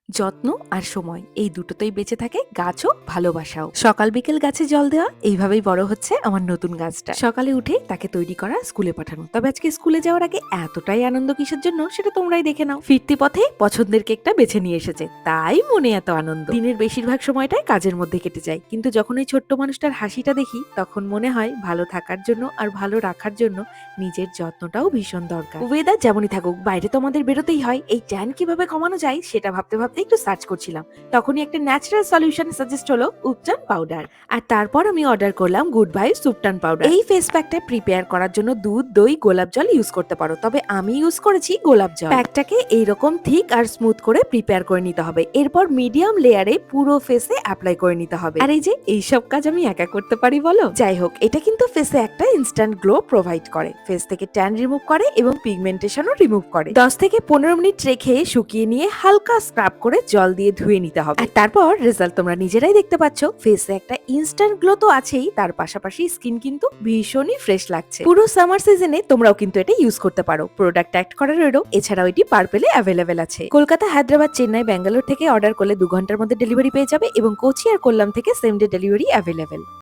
যত্ন আর সময় এই দুটোতেই বেঁচে থাকে গাছও ভালোবাসাও। সকাল বিকেল গাছে জল দেওয়া, এইভাবেই বড় হচ্ছে আমার নতুন গাছটা। সকালে উঠে তাকে তৈরি করা, স্কুলে পাঠানো। তবে আজকে স্কুলে যাওয়ার আগে এতটাই আনন্দ কিসের জন্য সেটা তোমরাই দেখে নাও। ফিরতি পথে পছন্দের কেকটা বেছে নিয়ে এসেছে, তাই মনে এত আনন্দ। দিনের বেশিরভাগ সময়টাই কাজের মধ্যে কেটে যায়, কিন্তু যখন ওই ছোট্ট মানুষটার হাসিটা দেখি তখন মনে হয় ভালো থাকার জন্য আর ভালো রাখার জন্য নিজের যত্নটাও ভীষণ দরকার। ওয়েদার যেমনই থাকুক, বাইরে তো আমাদের বেরোতেই হয়। এই ট্যান কিভাবে কমানো যায় সেটা ভাবতে ভাবতে একটু সার্চ করছিলাম। তখনই একটা ন্যাচারাল সলিউশন সাজেস্ট হলো উপটান পাউডার। আর তারপর আমি অর্ডার করলাম গুড ভাইবস উপটান পাউডার। এই ফেস প্যাকটা প্রিপেয়ার করার জন্য দুধ, দই, গোলাপ জল ইউজ করতে পারো, তবে আমি ইউজ করেছি গোলাপ জল। প্যাকটাকে এইরকম থিক আর স্মুথ করে প্রিপেয়ার করে নিতে হবে। এরপর মিডিয়াম লেয়ারে পুরো ফেসে অ্যাপ্লাই করে নিতে হবে। আর এই যে এইসব কাজ আমি একা করতে পারি বলো? যাই হোক, এটা কিন্তু ফেসে একটা ইনস্ট্যান্ট গ্লো প্রোভাইড করে, ফেস থেকে ট্যান রিমুভ করে এবং পিগমেন্টেশনও রিমুভ করে। 10 থেকে 15 মিনিট রেখে শুকিয়ে নিয়ে হালকা স্ক্রাব করে জল দিয়ে ধুয়ে নিতে হবে। আর তারপর রেজাল্ট তোমরা নিজেরাই দেখতে পাচ্ছ। ফেসে একটা ইনস্ট্যান্ট গ্লো তো আছেই, তার পাশাপাশি স্কিন কিন্তু ভীষণই ফ্রেশ লাগছে। পুরো সামার সিজনে তোমরাও কিন্তু এটা ইউজ করতে পারো। প্রোডাক্ট অ্যাড করা রইলো, এছাড়াও এটি পার্পেলে অ্যাভেলেবেল আছে। কলকাতা, হায়দ্রাবাদ, চেন্নাই, ব্যাঙ্গালোর থেকে অর্ডার করলে 2 ঘন্টার মধ্যে ডেলিভারি পেয়ে যাবে এবং কোচি আর কোল্লাম থেকে সেম ডে ডেলিভারি অ্যাভেলেবেল।